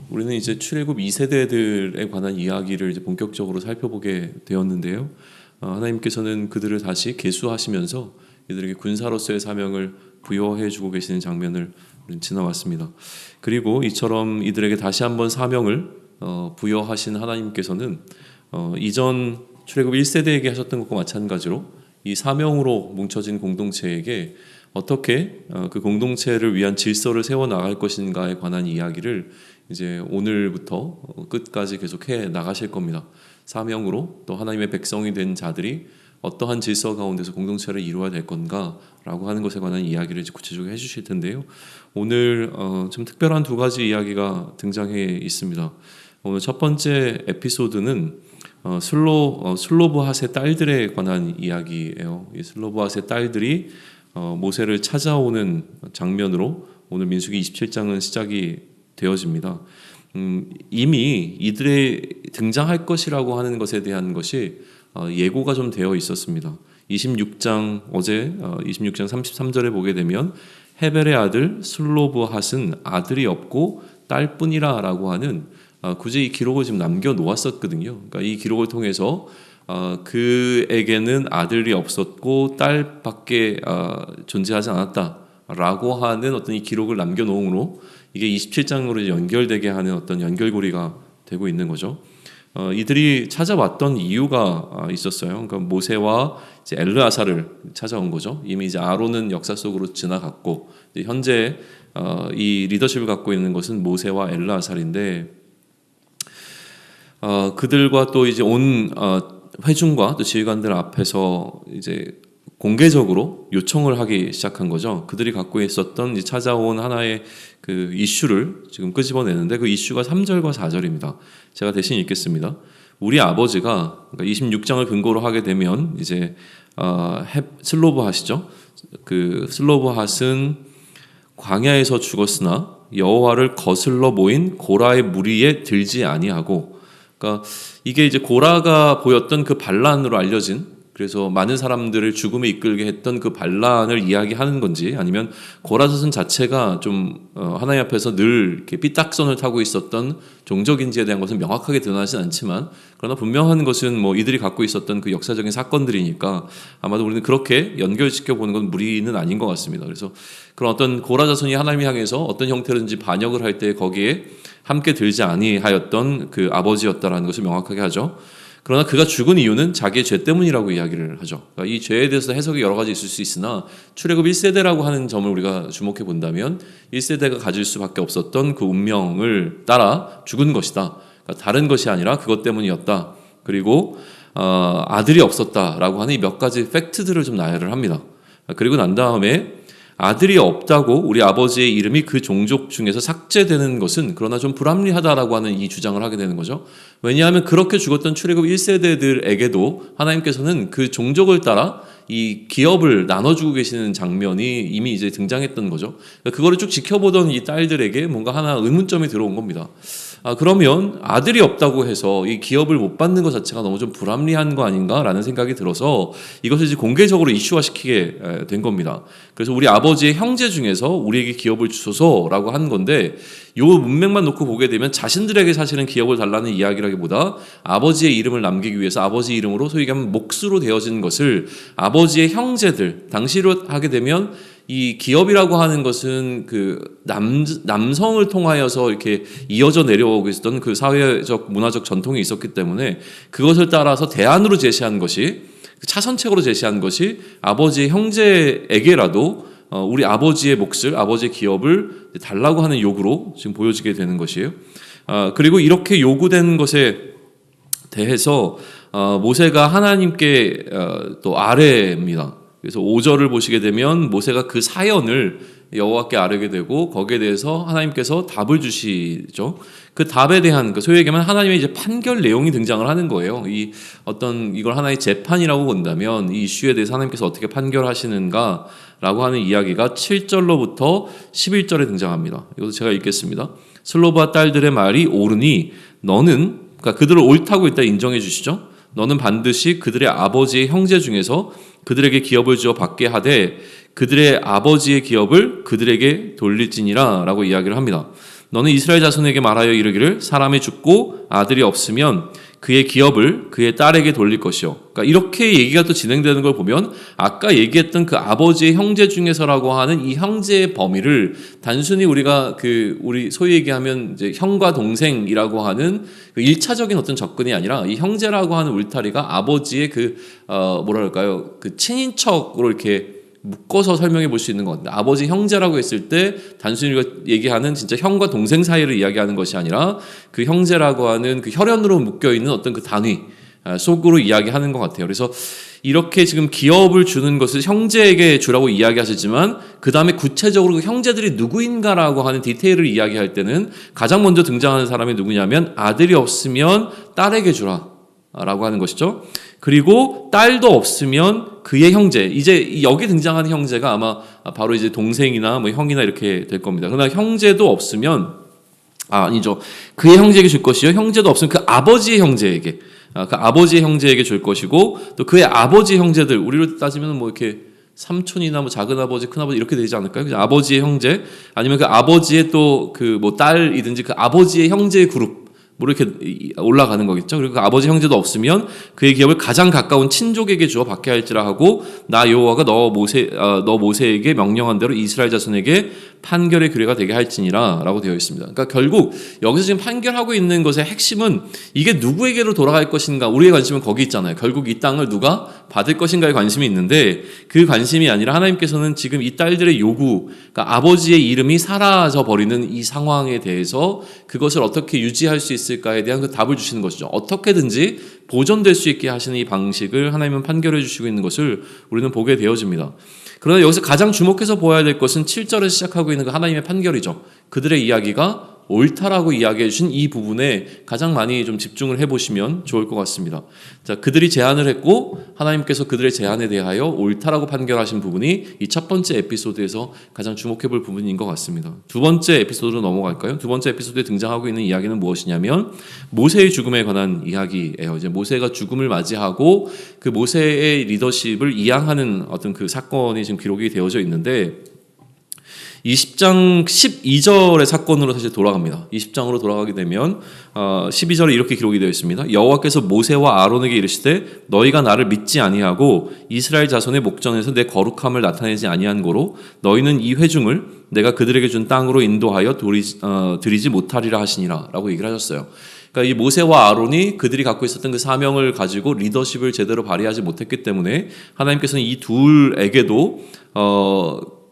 우리는 이제 출애굽 2세대들에 관한 이야기를 이제 본격적으로 살펴보게 되었는데요. 하나님께서는 그들을 다시 계수하시면서 이들에게 군사로서의 사명을 부여해 주고 계시는 장면을 지나왔습니다. 그리고 이처럼 이들에게 다시 한번 사명을 부여하신 하나님께서는 이전 출애굽 1세대에게 하셨던 것과 마찬가지로 이 사명으로 뭉쳐진 공동체에게 어떻게 그 공동체를 위한 질서를 세워 나갈 것인가에 관한 이야기를 이제 오늘부터 끝까지 계속해 나가실 겁니다. 사명으로 또 하나님의 백성이 된 자들이 어떠한 질서 가운데서 공동체를 이루어야 될 건가라고 하는 것에 관한 이야기를 이제 구체적으로 해주실 텐데요. 오늘 좀 특별한 두 가지 이야기가 등장해 있습니다. 오늘 첫 번째 에피소드는 슬로브핫의 딸들에 관한 이야기예요. 이 슬로브핫의 딸들이 모세를 찾아오는 장면으로 오늘 민수기 27장은 시작이 되어집니다. 이미 이들의 등장할 것이라고 하는 것에 대한 것이 예고가 좀 되어 있었습니다. 26장 33절에 보게 되면 헤벨의 아들 슬로브핫은 아들이 없고 딸뿐이라라고 하는 굳이 이 기록을 지금 남겨 놓았었거든요. 그러니까 이 기록을 통해서 그에게는 아들이 없었고 딸밖에 존재하지 않았다라고 하는 어떤 이 기록을 남겨 놓음으로 이게 27장으로 연결되게 하는 어떤 연결고리가 되고 있는 거죠. 이들이 찾아왔던 이유가 있었어요. 그러니까 모세와 이제 엘르아사를 찾아온 거죠. 이미 이제 아론은 역사 속으로 지나갔고 이제 현재 이 리더십을 갖고 있는 것은 모세와 엘르아사인데 그들과 또 이제 온 회중과 또 지휘관들 앞에서 이제 공개적으로 요청을 하기 시작한 거죠. 그들이 갖고 있었던 이제 찾아온 하나의 그 이슈를 지금 끄집어내는데 그 이슈가 3절과 4절입니다. 제가 대신 읽겠습니다. 우리 아버지가 그러니까 26장을 근거로 하게 되면 이제 슬로브핫이죠. 그 슬로브핫은 광야에서 죽었으나 여호와를 거슬러 모인 고라의 무리에 들지 아니하고, 그러니까 이게 이제 고라가 보였던 그 반란으로 알려진, 그래서 많은 사람들을 죽음에 이끌게 했던 그 반란을 이야기하는 건지, 아니면 고라 자손 자체가 좀 하나님 앞에서 늘 이렇게 삐딱선을 타고 있었던 종족인지에 대한 것은 명확하게 드러나진 않지만, 그러나 분명한 것은 뭐 이들이 갖고 있었던 그 역사적인 사건들이니까 아마도 우리는 그렇게 연결시켜 보는 건 무리는 아닌 것 같습니다. 그래서 그런 어떤 고라 자손이 하나님을 향해서 어떤 형태로든지 반역을 할 때 거기에 함께 들지 아니하였던 그 아버지였다라는 것을 명확하게 하죠. 그러나 그가 죽은 이유는 자기의 죄 때문이라고 이야기를 하죠. 그러니까 이 죄에 대해서 해석이 여러 가지 있을 수 있으나 출애굽 1세대라고 하는 점을 우리가 주목해 본다면 1세대가 가질 수밖에 없었던 그 운명을 따라 죽은 것이다. 그러니까 다른 것이 아니라 그것 때문이었다. 그리고 아들이 없었다라고 하는 이 몇 가지 팩트들을 좀 나열을 합니다. 그리고 난 다음에 아들이 없다고 우리 아버지의 이름이 그 종족 중에서 삭제되는 것은 그러나 좀 불합리하다라고 하는 이 주장을 하게 되는 거죠. 왜냐하면 그렇게 죽었던 출애굽 1세대들에게도 하나님께서는 그 종족을 따라 이 기업을 나눠주고 계시는 장면이 이미 이제 등장했던 거죠. 그거를 쭉 지켜보던 이 딸들에게 뭔가 하나 의문점이 들어온 겁니다. 그러면 아들이 없다고 해서 이 기업을 못 받는 것 자체가 너무 좀 불합리한 거 아닌가라는 생각이 들어서 이것을 이제 공개적으로 이슈화시키게 된 겁니다. 그래서 우리 아버지의 형제 중에서 우리에게 기업을 주소서라고 한 건데, 이 문맥만 놓고 보게 되면 자신들에게 사실은 기업을 달라는 이야기라기보다 아버지의 이름을 남기기 위해서 아버지 이름으로 소위 얘기하면 몫으로 되어진 것을 아버지의 형제들, 당시로 하게 되면 이 기업이라고 하는 것은 그 남성을 통하여서 이렇게 이어져 내려오고 있었던 그 사회적 문화적 전통이 있었기 때문에 그것을 따라서 대안으로 제시한 것이, 차선책으로 제시한 것이 아버지의 형제에게라도 우리 아버지의 몫을, 아버지의 기업을 달라고 하는 요구로 지금 보여지게 되는 것이에요. 그리고 이렇게 요구된 것에 대해서 모세가 하나님께 또 아뢰입니다. 그래서 5절을 보시게 되면 모세가 그 사연을 여호와께 아뢰게 되고 거기에 대해서 하나님께서 답을 주시죠. 그 답에 대한 소위 얘기하면 하나님의 이제 판결 내용이 등장을 하는 거예요. 이 어떤 이걸 하나의 재판이라고 본다면 이 이슈에 대해서 하나님께서 어떻게 판결하시는가라고 하는 이야기가 7절로부터 11절에 등장합니다. 이것도 제가 읽겠습니다. 슬로브아 딸들의 말이 옳으니 너는, 그러니까 그들을 옳다고 일단 인정해 주시죠. 너는 반드시 그들의 아버지의 형제 중에서 그들에게 기업을 주어 받게 하되 그들의 아버지의 기업을 그들에게 돌릴지니라 라고 이야기를 합니다. 너는 이스라엘 자손에게 말하여 이르기를 사람이 죽고 아들이 없으면 그의 기업을 그의 딸에게 돌릴 것이요. 그러니까 이렇게 얘기가 또 진행되는 걸 보면 아까 얘기했던 그 아버지의 형제 중에서라고 하는 이 형제의 범위를 단순히 우리가 우리 소위 얘기하면 이제 형과 동생이라고 하는 그 1차적인 어떤 접근이 아니라 이 형제라고 하는 울타리가 아버지의 뭐랄까요, 그 친인척으로 이렇게 묶어서 설명해 볼 수 있는 것 같아요. 아버지 형제라고 했을 때 단순히 우리가 얘기하는 진짜 형과 동생 사이를 이야기하는 것이 아니라 그 형제라고 하는 그 혈연으로 묶여 있는 어떤 그 단위 속으로 이야기하는 것 같아요. 그래서 이렇게 지금 기업을 주는 것을 형제에게 주라고 이야기하시지만 그 다음에 구체적으로 그 형제들이 누구인가라고 하는 디테일을 이야기할 때는 가장 먼저 등장하는 사람이 누구냐면 아들이 없으면 딸에게 주라 라고 하는 것이죠. 그리고 딸도 없으면 그의 형제, 이제 여기 등장하는 형제가 아마 바로 이제 동생이나 뭐 형이나 이렇게 될 겁니다. 그러나 형제도 없으면 아니죠. 그의 형제에게 줄 것이요. 형제도 없으면 그 아버지의 형제에게, 그 아버지의 형제에게 줄 것이고 또 그의 아버지의 형제들, 우리로 따지면 뭐 이렇게 삼촌이나 뭐 작은 아버지, 큰 아버지 이렇게 되지 않을까요? 그냥 아버지의 형제 아니면 그 아버지의 또 그 뭐 딸이든지 그 아버지의 형제의 그룹. 뭐 이렇게 올라가는 거겠죠. 그리고 그 아버지 형제도 없으면 그의 기업을 가장 가까운 친족에게 주어 받게 할지라 하고 나 여호와가 너 모세에게 명령한 대로 이스라엘 자손에게 판결의 규례가 되게 할지니라 라고 되어 있습니다. 그러니까 결국 여기서 지금 판결하고 있는 것의 핵심은 이게 누구에게로 돌아갈 것인가, 우리의 관심은 거기 있잖아요. 결국 이 땅을 누가 받을 것인가에 관심이 있는데 그 관심이 아니라 하나님께서는 지금 이 딸들의 요구, 그러니까 아버지의 이름이 사라져 버리는 이 상황에 대해서 그것을 어떻게 유지할 수 있을까에 대한 그 답을 주시는 것이죠. 어떻게든지 보존될 수 있게 하시는 이 방식을 하나님은 판결해 주시고 있는 것을 우리는 보게 되어집니다. 그러나 여기서 가장 주목해서 보아야 될 것은 7절에서 시작하고 있는 그 하나님의 판결이죠. 그들의 이야기가 옳다라고 이야기해 주신 이 부분에 가장 많이 좀 집중을 해보시면 좋을 것 같습니다. 자, 그들이 제안을 했고 하나님께서 그들의 제안에 대하여 옳다라고 판결하신 부분이 이 첫 번째 에피소드에서 가장 주목해볼 부분인 것 같습니다. 두 번째 에피소드로 넘어갈까요? 두 번째 에피소드에 등장하고 있는 이야기는 무엇이냐면 모세의 죽음에 관한 이야기예요. 이제 모세가 죽음을 맞이하고 그 모세의 리더십을 이양하는 어떤 그 사건이 지금 기록이 되어져 있는데 20장 12절의 사건으로 사실 돌아갑니다. 20장으로 돌아가게 되면 12절에 이렇게 기록이 되어 있습니다. 여호와께서 모세와 아론에게 이르시되 너희가 나를 믿지 아니하고 이스라엘 자손의 목전에서 내 거룩함을 나타내지 아니한 고로 너희는 이 회중을 내가 그들에게 준 땅으로 인도하여 드리지 못하리라 하시니라 라고 얘기를 하셨어요. 그러니까 이 모세와 아론이 그들이 갖고 있었던 그 사명을 가지고 리더십을 제대로 발휘하지 못했기 때문에 하나님께서는 이 둘에게도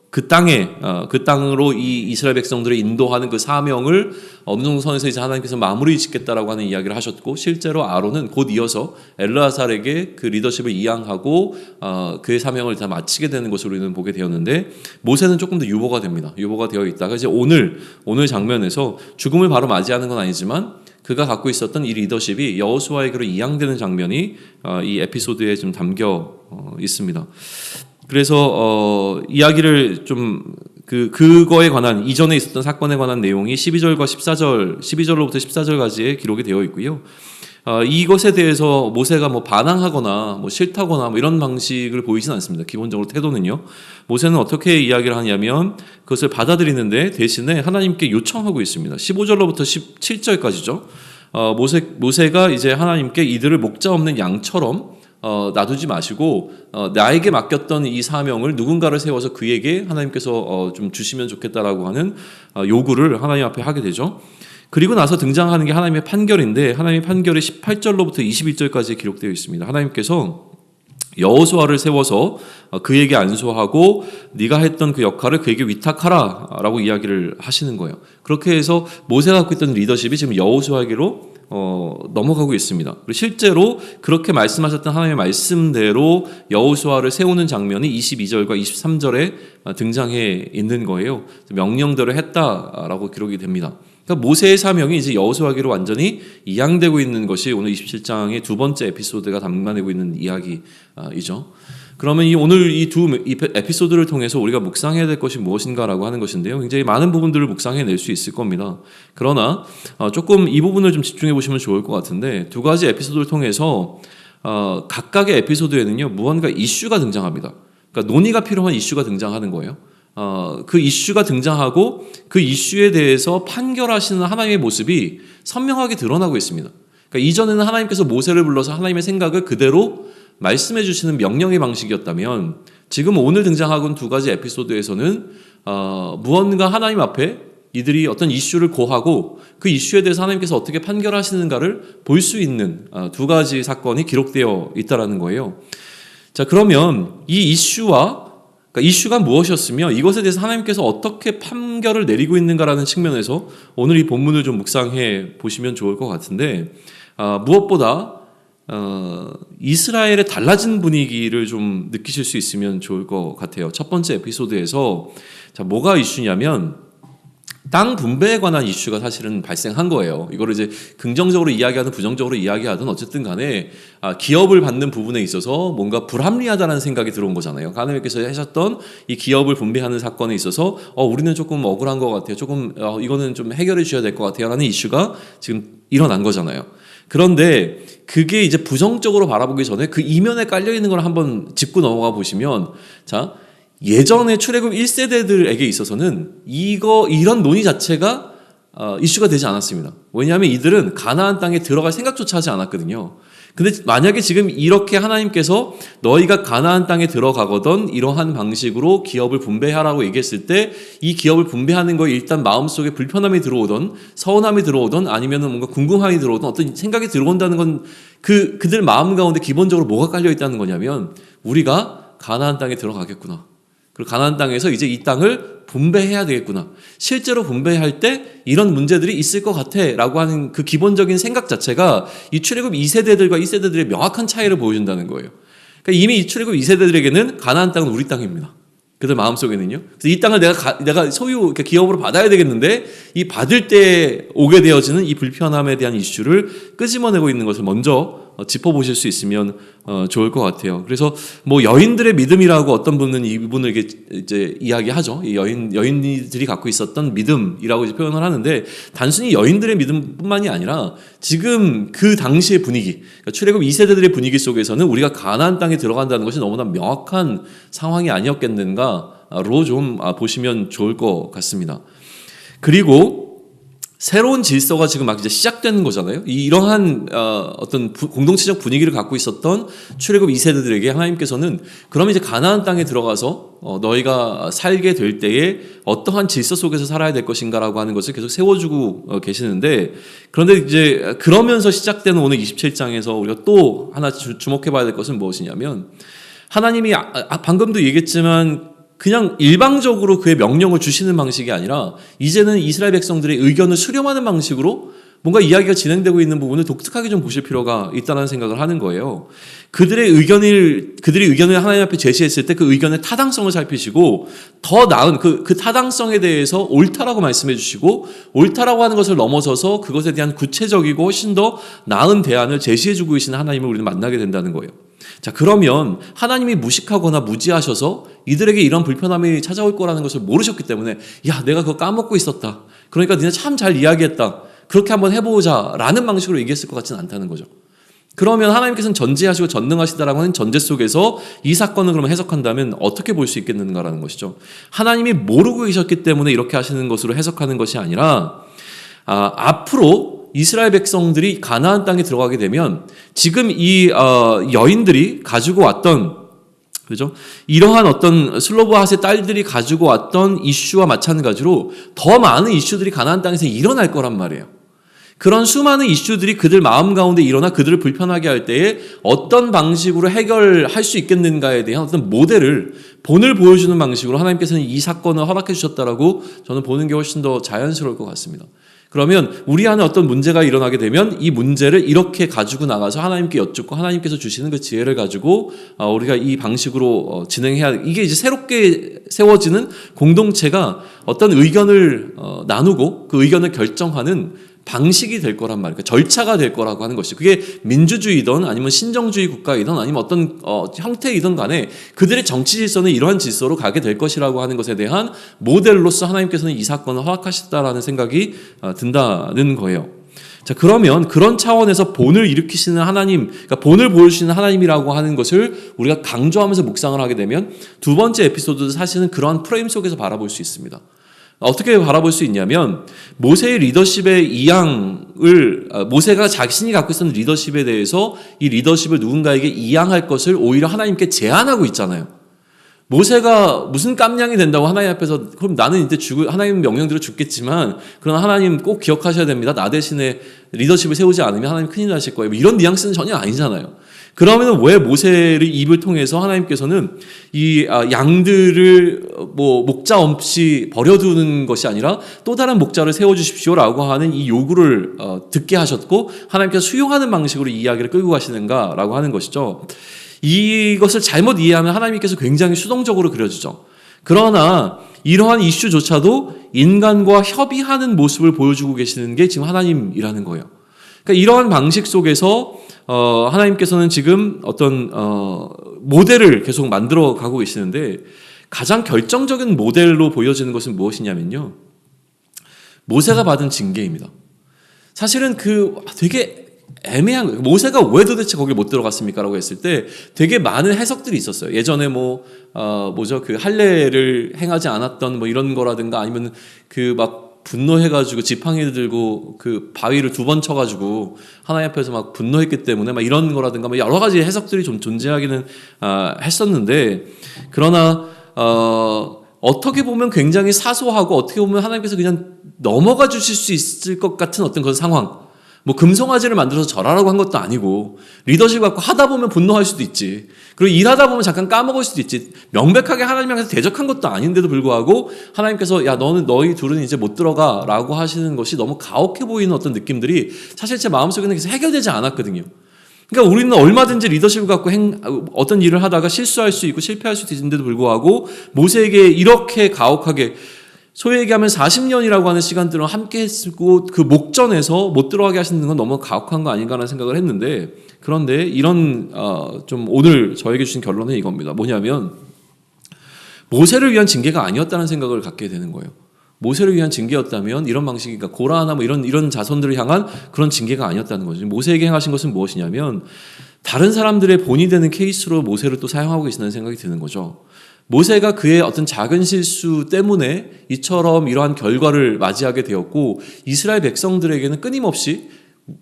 그 땅으로 이 이스라엘 백성들을 인도하는 그 사명을 어느 정도 선에서 이제 하나님께서 마무리 짓겠다라고 하는 이야기를 하셨고, 실제로 아론은 곧 이어서 엘르아살에게 그 리더십을 이양하고 그의 사명을 다 마치게 되는 것으로 우리는 보게 되었는데, 모세는 조금 더 유보가 됩니다. 유보가 되어 있다가 이제 오늘 장면에서 죽음을 바로 맞이하는 건 아니지만 그가 갖고 있었던 이 리더십이 여호수아에게로 이양되는 장면이 이 에피소드에 좀 담겨 있습니다. 그래서 이야기를 좀 그거에 관한 이전에 있었던 사건에 관한 내용이 12절과 14절, 12절로부터 14절까지의 기록이 되어 있고요. 이것에 대해서 모세가 뭐 반항하거나 뭐 싫다거나 뭐 이런 방식을 보이진 않습니다. 기본적으로 태도는요. 모세는 어떻게 이야기를 하냐면 그것을 받아들이는데 대신에 하나님께 요청하고 있습니다. 15절로부터 17절까지죠. 모세가 이제 하나님께 이들을 목자 없는 양처럼 놔두지 마시고 나에게 맡겼던 이 사명을 누군가를 세워서 그에게 하나님께서 좀 주시면 좋겠다라고 하는 요구를 하나님 앞에 하게 되죠. 그리고 나서 등장하는 게 하나님의 판결인데, 하나님의 판결이 18절로부터 21절까지 기록되어 있습니다. 하나님께서 여호수아를 세워서 그에게 안수하고 네가 했던 그 역할을 그에게 위탁하라 라고 이야기를 하시는 거예요. 그렇게 해서 모세가 갖고 있던 리더십이 지금 여호수아에게로 넘어가고 있습니다. 그리고 실제로 그렇게 말씀하셨던 하나님의 말씀대로 여호수아를 세우는 장면이 22절과 23절에 등장해 있는 거예요. 명령대로 했다라고 기록이 됩니다. 그러니까 모세의 사명이 이제 여호수아에게로 완전히 이양되고 있는 것이 오늘 27장의 두 번째 에피소드가 담아내고 있는 이야기이죠. 그러면 오늘 이 두 에피소드를 통해서 우리가 묵상해야 될 것이 무엇인가라고 하는 것인데요. 굉장히 많은 부분들을 묵상해낼 수 있을 겁니다. 그러나 조금 이 부분을 좀 집중해 보시면 좋을 것 같은데, 두 가지 에피소드를 통해서 각각의 에피소드에는요 무언가 이슈가 등장합니다. 그러니까 논의가 필요한 이슈가 등장하는 거예요. 그 이슈가 등장하고 그 이슈에 대해서 판결하시는 하나님의 모습이 선명하게 드러나고 있습니다. 그러니까 이전에는 하나님께서 모세를 불러서 하나님의 생각을 그대로 말씀해 주시는 명령의 방식이었다면 지금 오늘 등장하고 있는 두 가지 에피소드에서는 무언가 하나님 앞에 이들이 어떤 이슈를 고하고 그 이슈에 대해서 하나님께서 어떻게 판결하시는가를 볼 수 있는 두 가지 사건이 기록되어 있다는 거예요. 자, 그러면 이 이슈가 무엇이었으며 이것에 대해서 하나님께서 어떻게 판결을 내리고 있는가라는 측면에서 오늘 이 본문을 좀 묵상해 보시면 좋을 것 같은데, 무엇보다 이스라엘의 달라진 분위기를 좀 느끼실 수 있으면 좋을 것 같아요. 첫 번째 에피소드에서 자, 뭐가 이슈냐면 땅 분배에 관한 이슈가 사실은 발생한 거예요. 이거를 이제 긍정적으로 이야기하든 부정적으로 이야기하든 어쨌든 간에 기업을 받는 부분에 있어서 뭔가 불합리하다는 생각이 들어온 거잖아요. 하나님께서 하셨던 이 기업을 분배하는 사건에 있어서 우리는 조금 억울한 것 같아요. 조금 이거는 좀 해결해 주셔야 될 것 같아요. 라는 이슈가 지금 일어난 거잖아요. 그런데 그게 이제 부정적으로 바라보기 전에 그 이면에 깔려 있는 걸 한번 짚고 넘어가 보시면, 자, 예전에 출애굽 1세대들에게 있어서는 이런 논의 자체가 이슈가 되지 않았습니다. 왜냐하면 이들은 가나안 땅에 들어갈 생각조차 하지 않았거든요. 근데 만약에 지금 이렇게 하나님께서 너희가 가나안 땅에 들어가거든 이러한 방식으로 기업을 분배하라고 얘기했을 때 이 기업을 분배하는 거에 일단 마음속에 불편함이 들어오던 서운함이 들어오던 아니면은 뭔가 궁금함이 들어오던 어떤 생각이 들어온다는 건 그들 마음 가운데 기본적으로 뭐가 깔려 있다는 거냐면 우리가 가나안 땅에 들어가겠구나. 그리고 가나안 땅에서 이제 이 땅을 분배해야 되겠구나. 실제로 분배할 때 이런 문제들이 있을 것 같아라고 하는 그 기본적인 생각 자체가 이 출애굽 2세대들과 1세대들의 명확한 차이를 보여준다는 거예요. 그러니까 이미 이 출애굽 2세대들에게는 가나안 땅은 우리 땅입니다. 그들 마음속에는요. 그래서 이 땅을 내가 소유 그러니까 기업으로 받아야 되겠는데 이 받을 때 오게 되어지는 이 불편함에 대한 이슈를 끄집어내고 있는 것을 먼저 짚어보실 수 있으면 좋을 것 같아요. 그래서 뭐 여인들의 믿음이라고 어떤 분은 이 부분을 이제 이야기하죠. 이 여인들이 갖고 있었던 믿음이라고 이제 표현을 하는데 단순히 여인들의 믿음뿐만이 아니라 지금 그 당시의 분위기, 그러니까 출애굽 2세대들의 분위기 속에서는 우리가 가나안 땅에 들어간다는 것이 너무나 명확한 상황이 아니었겠는가로 좀 보시면 좋을 것 같습니다. 그리고 새로운 질서가 지금 막 이제 시작되는 거잖아요. 이러한 어떤 공동체적 분위기를 갖고 있었던 출애굽 2세대들에게 하나님께서는 그럼 이제 가나안 땅에 들어가서 너희가 살게 될 때에 어떠한 질서 속에서 살아야 될 것인가라고 하는 것을 계속 세워주고 계시는데, 그런데 이제 그러면서 시작되는 오늘 27장에서 우리가 또 하나 주목해 봐야 될 것은 무엇이냐면 하나님이 방금도 얘기했지만 그냥 일방적으로 그의 명령을 주시는 방식이 아니라 이제는 이스라엘 백성들의 의견을 수렴하는 방식으로 뭔가 이야기가 진행되고 있는 부분을 독특하게 좀 보실 필요가 있다는 생각을 하는 거예요. 그들의 의견을 하나님 앞에 제시했을 때 그 의견의 타당성을 살피시고 더 나은 그 타당성에 대해서 옳다라고 말씀해 주시고 옳다라고 하는 것을 넘어서서 그것에 대한 구체적이고 훨씬 더 나은 대안을 제시해 주고 계시는 하나님을 우리는 만나게 된다는 거예요. 자, 그러면 하나님이 무식하거나 무지하셔서 이들에게 이런 불편함이 찾아올 거라는 것을 모르셨기 때문에 야, 내가 그거 까먹고 있었다. 그러니까 니네 참 잘 이야기했다. 그렇게 한번 해보자 라는 방식으로 얘기했을 것 같지는 않다는 거죠. 그러면 하나님께서는 전지하시고 전능하시다라고 하는 전제 속에서 이 사건을 그러면 해석한다면 어떻게 볼 수 있겠는가라는 것이죠. 하나님이 모르고 계셨기 때문에 이렇게 하시는 것으로 해석하는 것이 아니라 앞으로 이스라엘 백성들이 가나안 땅에 들어가게 되면 지금 이 여인들이 가지고 왔던, 그죠? 이러한 어떤 슬로브핫의 딸들이 가지고 왔던 이슈와 마찬가지로 더 많은 이슈들이 가나안 땅에서 일어날 거란 말이에요. 그런 수많은 이슈들이 그들 마음 가운데 일어나 그들을 불편하게 할 때에 어떤 방식으로 해결할 수 있겠는가에 대한 어떤 모델을 본을 보여주는 방식으로 하나님께서는 이 사건을 허락해 주셨다라고 저는 보는 게 훨씬 더 자연스러울 것 같습니다. 그러면 우리 안에 어떤 문제가 일어나게 되면 이 문제를 이렇게 가지고 나가서 하나님께 여쭙고 하나님께서 주시는 그 지혜를 가지고 우리가 이 방식으로 진행해야, 이게 이제 새롭게 세워지는 공동체가 어떤 의견을 나누고 그 의견을 결정하는 방식이 될 거란 말이에요. 절차가 될 거라고 하는 것이, 그게 민주주의든 아니면 신정주의 국가이든 아니면 어떤 형태이든 간에 그들의 정치 질서는 이러한 질서로 가게 될 것이라고 하는 것에 대한 모델로서 하나님께서는 이 사건을 허락하셨다라는 생각이 든다는 거예요. 자, 그러면 그런 차원에서 본을 일으키시는 하나님, 그러니까 본을 보여주시는 하나님이라고 하는 것을 우리가 강조하면서 묵상을 하게 되면 두 번째 에피소드도 사실은 그러한 프레임 속에서 바라볼 수 있습니다. 어떻게 바라볼 수 있냐면 모세의 리더십의 이양을 모세가 자신이 갖고 있었던 리더십에 대해서 이 리더십을 누군가에게 이양할 것을 오히려 하나님께 제안하고 있잖아요. 모세가 무슨 깜냥이 된다고 하나님 앞에서 그럼 나는 이제 하나님 명령대로 죽겠지만 그러나 하나님 꼭 기억하셔야 됩니다. 나 대신에 리더십을 세우지 않으면 하나님 큰일 나실 거예요. 이런 뉘앙스는 전혀 아니잖아요. 그러면 왜 모세를 입을 통해서 하나님께서는 이 양들을 목자 없이 버려두는 것이 아니라 또 다른 목자를 세워주십시오라고 하는 이 요구를 듣게 하셨고 하나님께서 수용하는 방식으로 이 이야기를 끌고 가시는가라고 하는 것이죠. 이것을 잘못 이해하면 하나님께서 굉장히 수동적으로 그려지죠. 그러나 이러한 이슈조차도 인간과 협의하는 모습을 보여주고 계시는 게 지금 하나님이라는 거예요. 그러니까 이러한 방식 속에서 하나님께서는 지금 어떤 모델을 계속 만들어 가고 계시는데 가장 결정적인 모델로 보여지는 것은 무엇이냐면요. 모세가 받은 징계입니다. 사실은 되게 애매한 거예요. 모세가 왜 도대체 거길 못 들어갔습니까? 라고 했을 때 되게 많은 해석들이 있었어요. 예전에 할례를 행하지 않았던 이런 거라든가 아니면 분노해가지고 지팡이 들고 그 바위를 2번 쳐가지고 하나님 앞에서 막 분노했기 때문에 이런 거라든가 여러 가지 해석들이 좀 존재하기는 했었는데 그러나 어떻게 보면 굉장히 사소하고 어떻게 보면 하나님께서 그냥 넘어가 주실 수 있을 것 같은 어떤 그런 상황. 금송아지를 만들어서 절하라고 한 것도 아니고 리더십 갖고 하다 보면 분노할 수도 있지. 그리고 일하다 보면 잠깐 까먹을 수도 있지. 명백하게 하나님 향해서 대적한 것도 아닌데도 불구하고 하나님께서 너희 둘은 이제 못 들어가 라고 하시는 것이 너무 가혹해 보이는 어떤 느낌들이 사실 제 마음속에는 계속 해결되지 않았거든요. 그러니까 우리는 얼마든지 리더십을 갖고 어떤 일을 하다가 실수할 수 있고 실패할 수도 있는데도 불구하고 모세에게 이렇게 가혹하게 소위 얘기하면 40년이라고 하는 시간들을 함께 했고 그 목전에서 못 들어가게 하시는 건 너무 가혹한 거 아닌가라는 생각을 했는데 그런데 이런 좀 오늘 저에게 주신 결론은 이겁니다. 뭐냐면 모세를 위한 징계가 아니었다는 생각을 갖게 되는 거예요. 모세를 위한 징계였다면 이런 방식이니까 고라나 이런 자손들을 향한 그런 징계가 아니었다는 거죠. 모세에게 행하신 것은 무엇이냐면 다른 사람들의 본이 되는 케이스로 모세를 또 사용하고 계신다는 생각이 드는 거죠. 모세가 그의 어떤 작은 실수 때문에 이처럼 이러한 결과를 맞이하게 되었고 이스라엘 백성들에게는 끊임없이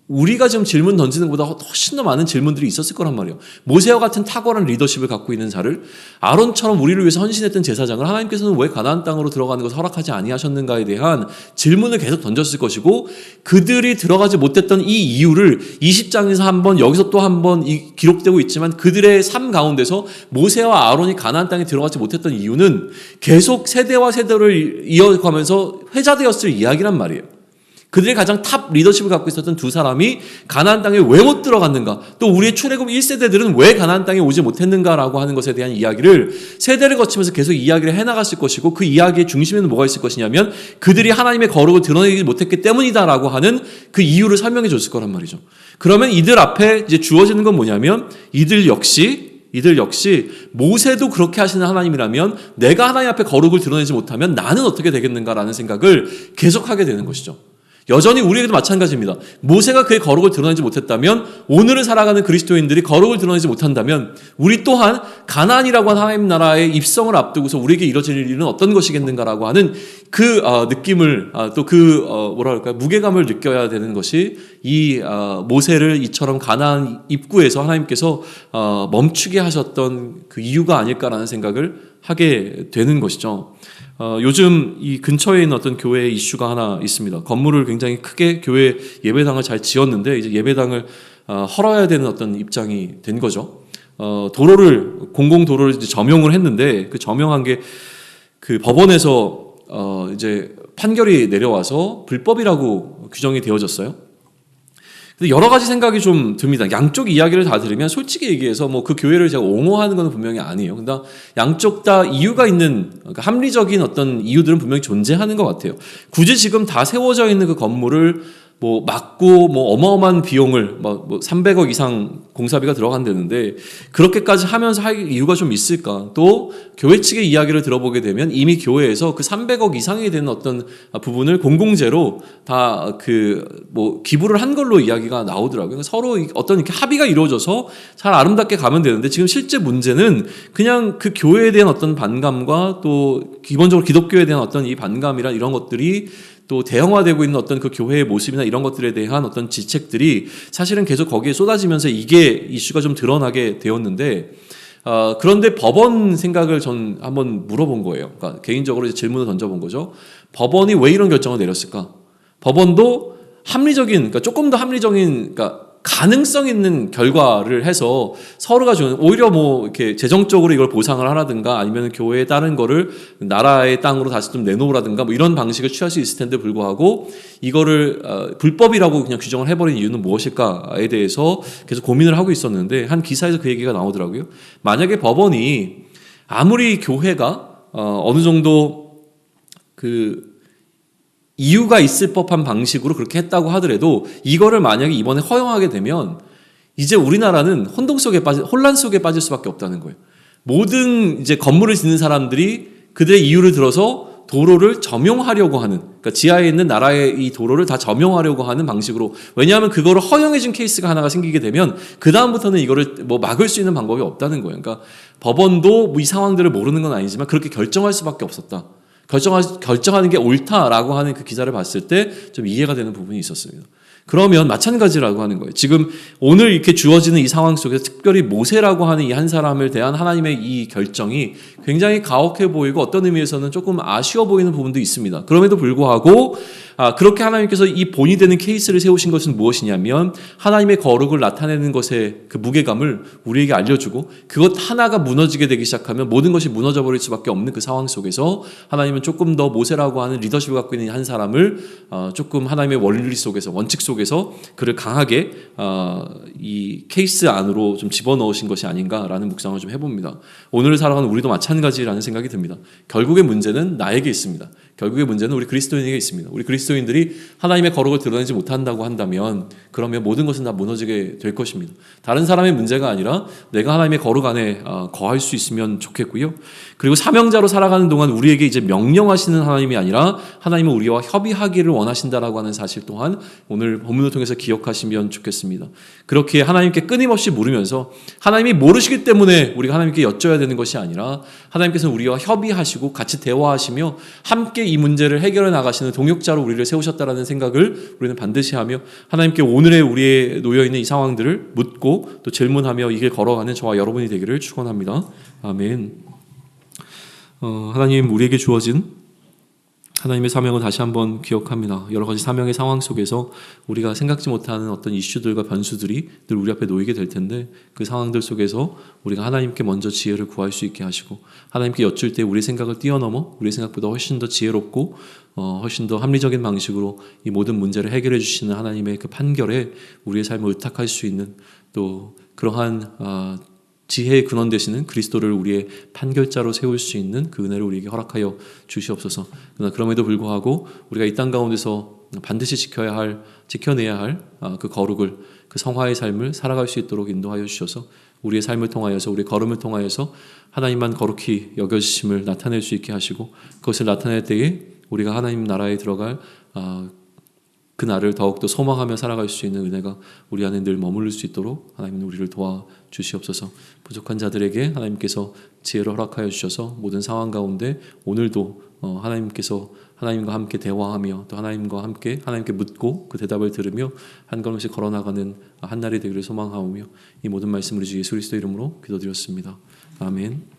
우리가 지금 질문 던지는 것보다 훨씬 더 많은 질문들이 있었을 거란 말이에요. 모세와 같은 탁월한 리더십을 갖고 있는 자를 아론처럼 우리를 위해서 헌신했던 제사장을 하나님께서는 왜 가나안 땅으로 들어가는 것을 허락하지 아니하셨는가에 대한 질문을 계속 던졌을 것이고 그들이 들어가지 못했던 이 이유를 20장에서 한 번 여기서 또 한 번 기록되고 있지만 그들의 삶 가운데서 모세와 아론이 가나안 땅에 들어가지 못했던 이유는 계속 세대와 세대를 이어가면서 회자되었을 이야기란 말이에요. 그들이 가장 탑 리더십을 갖고 있었던 두 사람이 가나안 땅에 왜 못 들어갔는가, 또 우리의 출애굽 1세대들은 왜 가나안 땅에 오지 못했는가라고 하는 것에 대한 이야기를 세대를 거치면서 계속 이야기를 해나갔을 것이고 그 이야기의 중심에는 뭐가 있을 것이냐면 그들이 하나님의 거룩을 드러내지 못했기 때문이다라고 하는 그 이유를 설명해 줬을 거란 말이죠. 그러면 이들 앞에 이제 주어지는 건 뭐냐면 이들 역시 모세도 그렇게 하시는 하나님이라면 내가 하나님 앞에 거룩을 드러내지 못하면 나는 어떻게 되겠는가라는 생각을 계속하게 되는 것이죠. 여전히 우리에게도 마찬가지입니다. 모세가 그의 거룩을 드러내지 못했다면 오늘을 살아가는 그리스도인들이 거룩을 드러내지 못한다면 우리 또한 가나안이라고 하는 하나님 나라의 입성을 앞두고서 우리에게 이뤄질 일은 어떤 것이겠는가라고 하는 그 느낌을 또 무게감을 느껴야 되는 것이 이 모세를 이처럼 가나안 입구에서 하나님께서 멈추게 하셨던 그 이유가 아닐까라는 생각을 하게 되는 것이죠. 요즘 이 근처에 있는 어떤 교회의 이슈가 하나 있습니다. 건물을 굉장히 크게 교회 예배당을 잘 지었는데 이제 예배당을 헐어야 되는 어떤 입장이 된 거죠. 공공도로를 이제 점용을 했는데 그 점용한 게 그 법원에서 이제 판결이 내려와서 불법이라고 규정이 되어졌어요. 근데 여러 가지 생각이 좀 듭니다. 양쪽 이야기를 다 들으면 솔직히 얘기해서 그 교회를 제가 옹호하는 건 분명히 아니에요. 근데 양쪽 다 이유가 있는, 그러니까 합리적인 어떤 이유들은 분명히 존재하는 것 같아요. 굳이 지금 다 세워져 있는 그 건물을 뭐 막고 뭐 어마어마한 비용을 뭐 300억 이상 공사비가 들어간다는데 그렇게까지 하면서 할 이유가 좀 있을까? 또 교회 측의 이야기를 들어보게 되면 이미 교회에서 그 300억 이상이 되는 어떤 부분을 공공재로 다 뭐 기부를 한 걸로 이야기가 나오더라고요. 그러니까 서로 어떤 이렇게 합의가 이루어져서 잘 아름답게 가면 되는데 지금 실제 문제는 그냥 그 교회에 대한 어떤 반감과 또 기본적으로 기독교에 대한 어떤 이 반감이란 이런 것들이 또 대형화되고 있는 어떤 그 교회의 모습이나 이런 것들에 대한 어떤 지책들이 사실은 계속 거기에 쏟아지면서 이게 이슈가 좀 드러나게 되었는데 그런데 법원 생각을 전 한번 물어본 거예요. 그러니까 개인적으로 질문을 던져본 거죠. 법원이 왜 이런 결정을 내렸을까? 법원도 합리적인, 그러니까 조금 더 합리적인, 그러니까 가능성 있는 결과를 해서 서로가 주는 오히려 뭐 이렇게 재정적으로 이걸 보상을 하라든가 아니면 교회에 따른 거를 나라의 땅으로 다시 좀 내놓으라든가 뭐 이런 방식을 취할 수 있을 텐데 불구하고 이거를 불법이라고 그냥 규정을 해버린 이유는 무엇일까에 대해서 계속 고민을 하고 있었는데 한 기사에서 그 얘기가 나오더라고요. 만약에 법원이 아무리 교회가 어느 정도 이유가 있을 법한 방식으로 그렇게 했다고 하더라도 이거를 만약에 이번에 허용하게 되면 이제 우리나라는 혼란 속에 빠질 수밖에 없다는 거예요. 모든 이제 건물을 짓는 사람들이 그들의 이유를 들어서 도로를 점용하려고 하는, 그러니까 지하에 있는 나라의 이 도로를 다 점용하려고 하는 방식으로, 왜냐하면 그거를 허용해준 케이스가 하나가 생기게 되면 그 다음부터는 이거를 뭐 막을 수 있는 방법이 없다는 거예요. 그러니까 법원도 뭐 이 상황들을 모르는 건 아니지만 그렇게 결정할 수밖에 없었다. 결정하는 게 옳다라고 하는 그 기사를 봤을 때 좀 이해가 되는 부분이 있었습니다. 그러면 마찬가지라고 하는 거예요. 지금 오늘 이렇게 주어지는 이 상황 속에서 특별히 모세라고 하는 이 한 사람을 대한 하나님의 이 결정이 굉장히 가혹해 보이고 어떤 의미에서는 조금 아쉬워 보이는 부분도 있습니다. 그럼에도 불구하고 그렇게 하나님께서 이 본이 되는 케이스를 세우신 것은 무엇이냐면 하나님의 거룩을 나타내는 것의 그 무게감을 우리에게 알려주고 그것 하나가 무너지게 되기 시작하면 모든 것이 무너져 버릴 수밖에 없는 그 상황 속에서 하나님은 조금 더 모세라고 하는 리더십을 갖고 있는 한 사람을 조금 하나님의 원리 속에서 원칙 속에서 그를 강하게 이 케이스 안으로 좀 집어넣으신 것이 아닌가라는 묵상을 좀 해봅니다. 오늘을 살아가는 우리도 마찬가지라는 생각이 듭니다. 결국의 문제는 나에게 있습니다. 결국의 문제는 우리 그리스도인에게 있습니다. 우리 그리스도인들이 하나님의 거룩을 드러내지 못한다고 한다면 그러면 모든 것은 다 무너지게 될 것입니다. 다른 사람의 문제가 아니라 내가 하나님의 거룩 안에 거할 수 있으면 좋겠고요. 그리고 사명자로 살아가는 동안 우리에게 이제 명령하시는 하나님이 아니라 하나님은 우리와 협의하기를 원하신다라고 하는 사실 또한 오늘 본문을 통해서 기억하시면 좋겠습니다. 그렇게 하나님께 끊임없이 물으면서 하나님이 모르시기 때문에 우리가 하나님께 여쭤야 되는 것이 아니라 하나님께서는 우리와 협의하시고 같이 대화하시며 함께 이 문제를 해결해 나가시는 동역자로 우리를 세우셨다라는 생각을 우리는 반드시 하며 하나님께 오늘의 우리의 놓여있는 이 상황들을 묻고 또 질문하며 이 길 걸어가는 저와 여러분이 되기를 축원합니다. 아멘. 하나님 우리에게 주어진 하나님의 사명을 다시 한번 기억합니다. 여러 가지 사명의 상황 속에서 우리가 생각지 못하는 어떤 이슈들과 변수들이 늘 우리 앞에 놓이게 될 텐데 그 상황들 속에서 우리가 하나님께 먼저 지혜를 구할 수 있게 하시고 하나님께 여쭐 때 우리 생각을 뛰어넘어 우리 생각보다 훨씬 더 지혜롭고 훨씬 더 합리적인 방식으로 이 모든 문제를 해결해 주시는 하나님의 그 판결에 우리의 삶을 의탁할 수 있는 또 그러한 지혜의 근원 되시는 그리스도를 우리의 판결자로 세울 수 있는 그 은혜를 우리에게 허락하여 주시옵소서. 그러나 그럼에도 불구하고 우리가 이 땅 가운데서 반드시 지켜내야 할 그 거룩을, 그 성화의 삶을 살아갈 수 있도록 인도하여 주셔서 우리의 삶을 통하여서 우리의 걸음을 통하여서 하나님만 거룩히 여겨주심을 나타낼 수 있게 하시고 그것을 나타낼 때에 우리가 하나님 나라에 들어갈 그 날을 더욱더 소망하며 살아갈 수 있는 은혜가 우리 안에 늘 머무를 수 있도록 하나님은 우리를 도와주시옵소서. 부족한 자들에게 하나님께서 지혜를 허락하여 주셔서 모든 상황 가운데 오늘도 하나님께서 하나님과 함께 대화하며 또 하나님과 함께 하나님께 묻고 그 대답을 들으며 한 걸음씩 걸어나가는 한 날이 되기를 소망하오며 이 모든 말씀을 주 예수 그리스도 이름으로 기도드렸습니다. 아멘.